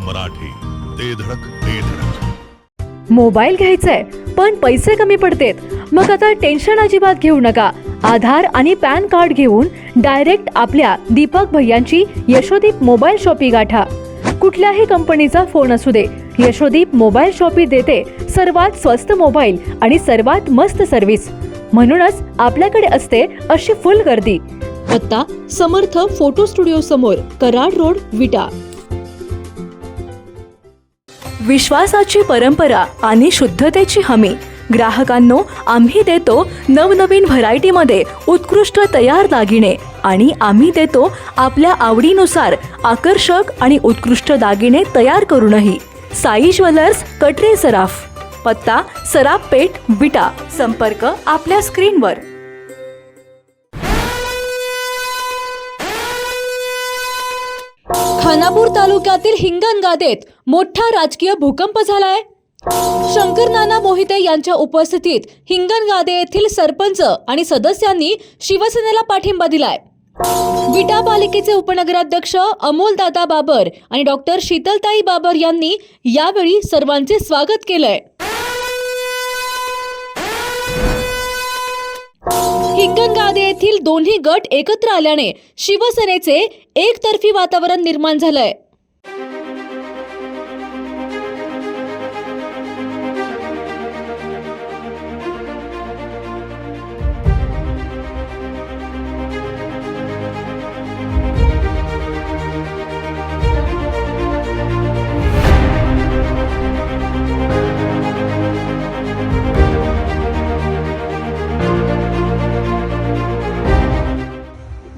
मराठी, ते धडक ते धडक. मोबाईल घ्यायचाय पण पैसे कमी पडतेत, मग आता टेन्शन अजिबात घेऊ नका. आधार आणि पॅन कार्ड घेऊन डायरेक्ट आपल्या दीपक भैयांची यशोदीप मोबाईल शॉपी गाठा. कुठल्याही कंपनीचा फोन असू दे, यशोदीप मोबाईल शॉपी देते सर्वात स्वस्त मोबाईल आणि सर्वात मस्त सर्व्हिस. म्हणूनच आपल्याकडे असते अशी फुल गर्दी. पत्ता समर्थ फोटो स्टुडिओ समोर, कराड रोड, विटा. विश्वासाची परंपरा आणि शुद्धतेची हमी. ग्राहकांनो, आम्ही देतो नवनवीन व्हरायटीमध्ये उत्कृष्ट तयार दागिने आणि आम्ही देतो आपल्या आवडीनुसार आकर्षक आणि उत्कृष्ट दागिने तयार करूनही. साई ज्वेलर्स, कटरे सराफ. पत्ता सराफ पेठ, विटा. संपर्क आपल्या स्क्रीनवर. खानापूर तालुक्यातील हिंगणगादेत मोठा राजकीय भूकंप झालाय. शंकर नाना मोहिते यांच्या उपस्थितीत हिंगणगादे येथील सरपंच आणि सदस्यांनी शिवसेनेला पाठिंबा दिलाय. विटा पालिकेचे उपनगराध्यक्ष अमोलदादा बाबर आणि डॉक्टर शीतलताई बाबर यांनी यावेळी सर्वांचे स्वागत केलंय. हिंगणगादे येथील दोन्ही गट एकत्र आल्याने शिवसेनेचे एकतर्फी वातावरण निर्माण झालंय.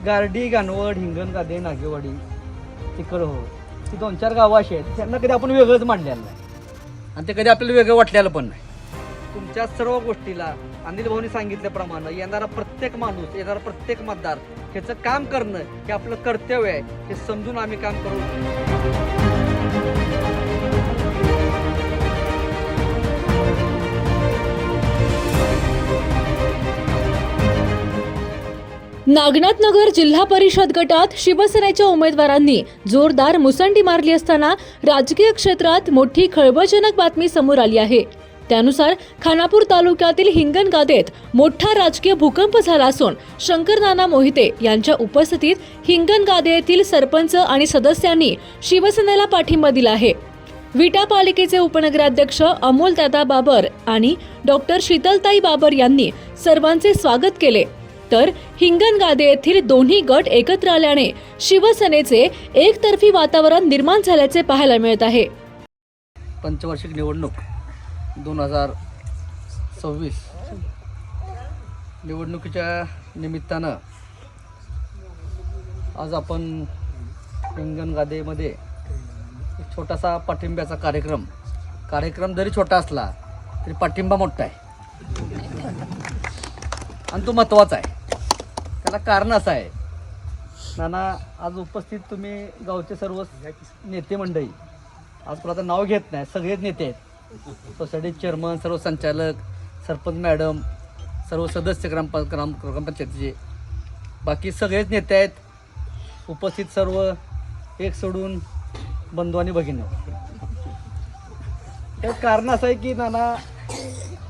गारडी, गानवड, हिंगणगादे, नागेवाडी, तिकडं ही 2-4 गावं अशी आहेत, त्यांना कधी आपण वेगळंच मांडलेलं नाही आणि ते कधी आपल्याला वेगळं वाटलेलं पण नाही. तुमच्या सर्व गोष्टीला अनिल भाऊनी सांगितल्याप्रमाणे येणारा प्रत्येक माणूस, येणारा प्रत्येक मतदार ह्याचं काम करणं हे आपलं कर्तव्य आहे, हे समजून आम्ही काम करू. नागनाथ नगर जिल्हा परिषद गटात शिवसेनेच्या उमेदवारांनी जोरदार मुसंडी मारली असताना राजकीय क्षेत्रात मोठी खळबळजनक बातमी समोर आली आहे. त्यानुसार खानापूर तालुक्यातील हिंगणगादेत मोठा राजकीय भूकंप झाला असून शंकर नाना मोहिते यांच्या उपस्थितीत हिंगणगादे येथील सरपंच आणि सदस्यांनी शिवसेनेला पाठिंबा दिला आहे. विटा पालिकेचे उपनगराध्यक्ष अमोलदादा बाबर आणि डॉक्टर शीतलताई बाबर यांनी सर्वांचे स्वागत केले. तर हिंगणगादे येथील दोन्ही गट एकत्र आल्याने शिवसेनेचे एकतर्फी वातावरण निर्माण झाल्याचे पाहायला मिळत आहे. पंचवार्षिक निवडणूक 2026 निवडणुकीच्या निमित्तानं आज आपण हिंगणगादेमध्ये एक छोटासा पाठिंब्याचा कार्यक्रम जरी छोटा असला तरी पाठिंबा मोठा आहे आणि तो महत्त्वाचा आहे. त्याला कारण असं आहे, नाना आज उपस्थित तुम्ही गावचे सर्व नेते मंडळी, आज कोणाचं नाव घेत नाही, सगळेच नेते आहेत. सोसायटी चेअरमन, सर्व संचालक, सरपंच मॅडम, सर्व सदस्य ग्रामपंचायतीचे, बाकी सगळेच नेते आहेत उपस्थित, सर्व एक सोडून बंधू आणि भगिनी. त्याचं कारण असं आहे की नाना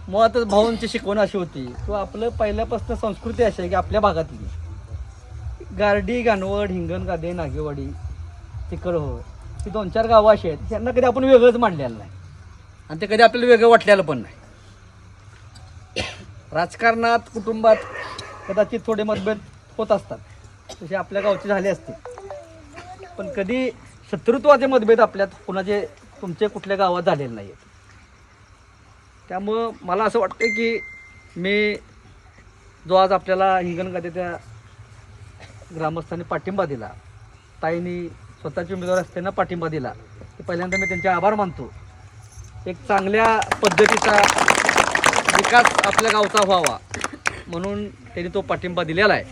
मुळातच भाऊंची शिकवण अशी होती किंवा आपलं पहिल्यापासून संस्कृती अशी आहे की आपल्या भागातली गारडी, गानवड, हिंगणगादे, नागेवाडी, तिकडं ही 2-4 गावं अशी आहेत, त्यांना कधी आपण वेगळंच मांडलेलं नाही आणि ते कधी आपल्याला वेगळं वाटलेलं पण नाही. राजकारणात, कुटुंबात कदाचित थोडे मतभेद होत असतात, तसे आपल्या गावचे झाले असते, पण कधी शत्रुत्वाचे मतभेद आपल्यात कुणाचे तुमचे कुठल्या गावात झालेले नाही आहेत. त्यामुळं मला असं वाटतं की मी जो आज आपल्याला हिंगणगादेच्या ग्रामस्थांनी पाठिंबा दिला, ताईंनी स्वतःचे उमेदवार असताना पाठिंबा दिला, ते पहिल्यांदा मी त्यांचे आभार मानतो. एक चांगल्या पद्धतीचा विकास आपल्या गावचा व्हावा म्हणून त्यांनी तो पाठिंबा दिलेला आहे.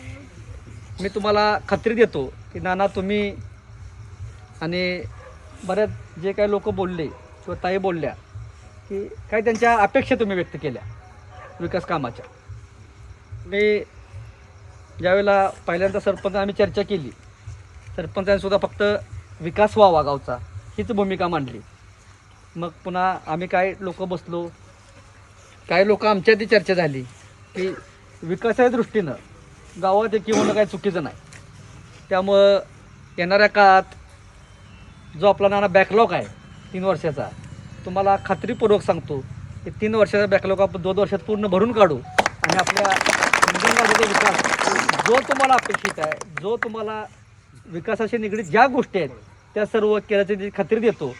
मी तुम्हाला खात्री देतो की नाना, तुम्ही आणि बऱ्याच जे काही लोक बोलले किंवा ताई बोलल्या की काही त्यांच्या अपेक्षा तुम्ही व्यक्त केल्या विकास कामाच्या. मी ज्यावेळेला पहिल्यांदा सरपंच आम्ही चर्चा केली, सरपंचांनीसुद्धा फक्त विकास व्हावा गावचा हीच भूमिका मांडली. मग पुन्हा आम्ही काय लोक बसलो, काही लोक आमच्यात चर्चा झाली की विकासाच्या दृष्टीनं गावात एकी होणं काही चुकीचं नाही. त्यामुळं येणाऱ्या काळात जो आपला नाना बॅकलॉग आहे 3 वर्षाचा, तुम्हाला खात्रीपूर्वक सांगतो की 3 वर्षाचा बॅकलॉग आपण 2 वर्षात पूर्ण भरून काढू आणि आपल्या हिंगणघाटाचा विकास जो तुम्हाला अपेक्षित आहे, जो तुम्हाला विकासाशी निगडीत ज्या गोष्टी आहेत त्या सर्व केल्याची खात्री देतो.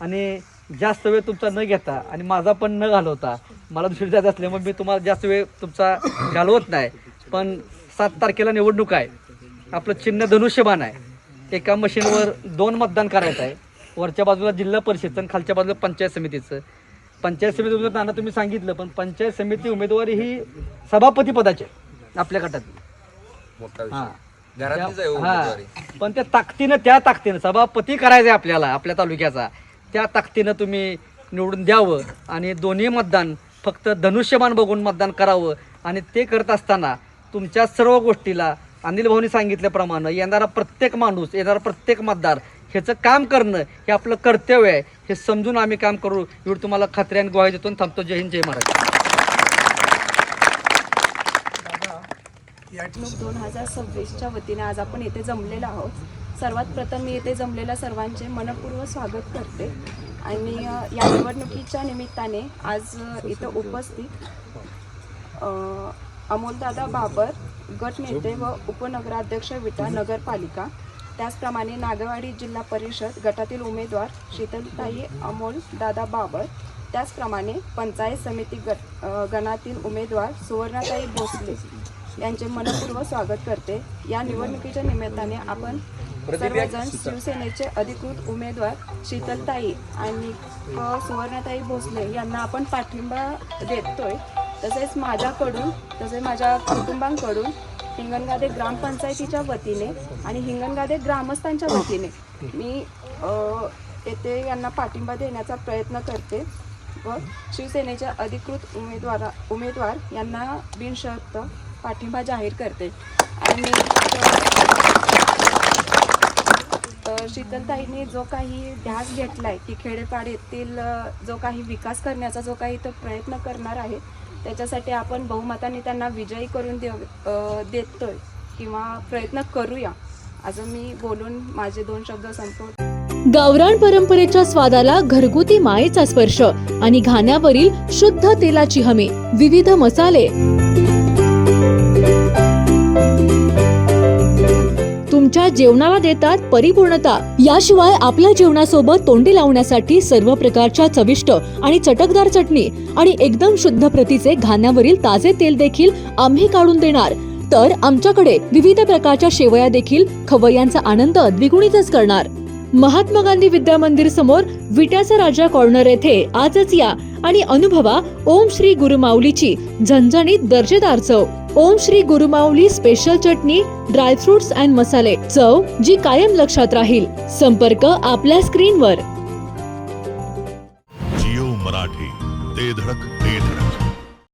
आणि जास्त वेळ तुमचा न घेता आणि माझा पण न घालवता, मला दुसरी जायचं असल्यामुळे मी तुम्हाला जास्त वेळ तुमचा घालवत नाही. पण 7 तारखेला निवडणूक आहे. आपलं चिन्ह धनुष्यबाण आहे. एका मशीनवर 2 मतदान करायचं आहे. वरच्या बाजूला जिल्हा परिषदचं आणि खालच्या बाजूला पंचायत समितीचं. पंचायत समिती उमेदवार नाना तुम्ही सांगितलं, पण पंचायत समिती उमेदवारी ही सभापती पदाची आहे आपल्या गटात. हां, पण त्या ताकदीनं सभापती करायचं आहे आपल्याला आपल्या तालुक्याचा. त्या ताकदीनं तुम्ही निवडून द्यावं आणि दोन्ही मतदान फक्त धनुष्यबाण बघून मतदान करावं. आणि ते करत असताना तुमच्या सर्व गोष्टीला अनिल भाऊनी सांगितल्याप्रमाणे येणारा प्रत्येक माणूस, येणारा प्रत्येक मतदार ह्याचं काम करणं हे आपलं कर्तव्य आहे, हे समजून आम्ही काम करू एवढं तुम्हाला खात्री आणि ग्वाही देतो. थांबतो. जय हिंद, जय महाराष्ट्र. 2026च्या वतीने आज आपण येथे जमलेलो आहोत. सर्वात प्रथम मी येथे जमलेल्या सर्वांचे मनपूर्वक स्वागत करते. आणि या निवडणुकीच्या निमित्ताने आज इथं उपस्थित अमोलदादा बाबर गटनेते व उपनगराध्यक्ष विटा नगरपालिका, त्याचप्रमाणे नागेवाडी जिल्हा परिषद गटातील उमेदवार शीतलताई अमोलदादा बाबर, त्याचप्रमाणे पंचायत समिती गणातील उमेदवार सुवर्णाताई भोसले यांचे मनपूर्वक स्वागत करते. या निवडणुकीच्या निमित्ताने आपण सर्वजण शिवसेनेचे अधिकृत उमेदवार शीतलताई आणि सुवर्णाताई भोसले यांना आपण पाठिंबा देतोय. तसेच माझ्याकडून, तसेच माझ्या कुटुंबांकडून हिंगणघाटे ग्रामपंचायतीच्या वतीने आणि हिंगणघाटे ग्रामस्थांच्या वतीने मी येथे यांना पाठिंबा देण्याचा प्रयत्न करते व शिवसेनेचे अधिकृत उमेदवार यांना बिनशर्त पाठिंबा जाहीर करते. आणि शीतलताईंनी जो काही ध्यास घेतला आहे की खेडेपाड्यातील जो काही विकास करण्याचा जो काही तो प्रयत्न करणार आहे, त्याच्यासाठी आपण बहुमताने त्यांना विजयी करून देतोय किंवा प्रयत्न करूया, असं मी बोलून माझे 2 शब्द संपवतो. गावरान परंपरेच्या स्वादाला घरगुती मायेचा स्पर्श आणि घाण्यावरील शुद्ध तेलाची हमी, विविध मसाले, तुमच्या जेवणाला देतात परिपूर्णता. याशिवाय आपल्या जेवणासोबत तोंडी लावण्यासाठी सर्व प्रकारच्या चविष्ट आणि चटकदार चटणी आणि एकदम शुद्ध प्रतीचे घाण्यावरील ताजे तेल देखील आम्ही काढून देणार. तर आमच्याकडे विविध प्रकारच्या शेवया देखील खवय्यांचा आनंद द्विगुणितच करणार. महात्मा गांधी विद्या मंदिर समोर विट्याचा राजा कॉर्नर येथे आजच या आणि अनुभवा ओम श्री गुरुमाऊलीची झणझणीत दर्जेदार चव. ओम श्री गुरुमाऊली स्पेशल चटणी, ड्रायफ्रुट्स अँड मसाले, चव जी कायम लक्षात राहील. संपर्क आपल्या स्क्रीनवर. जिओ मराठी, ते धडक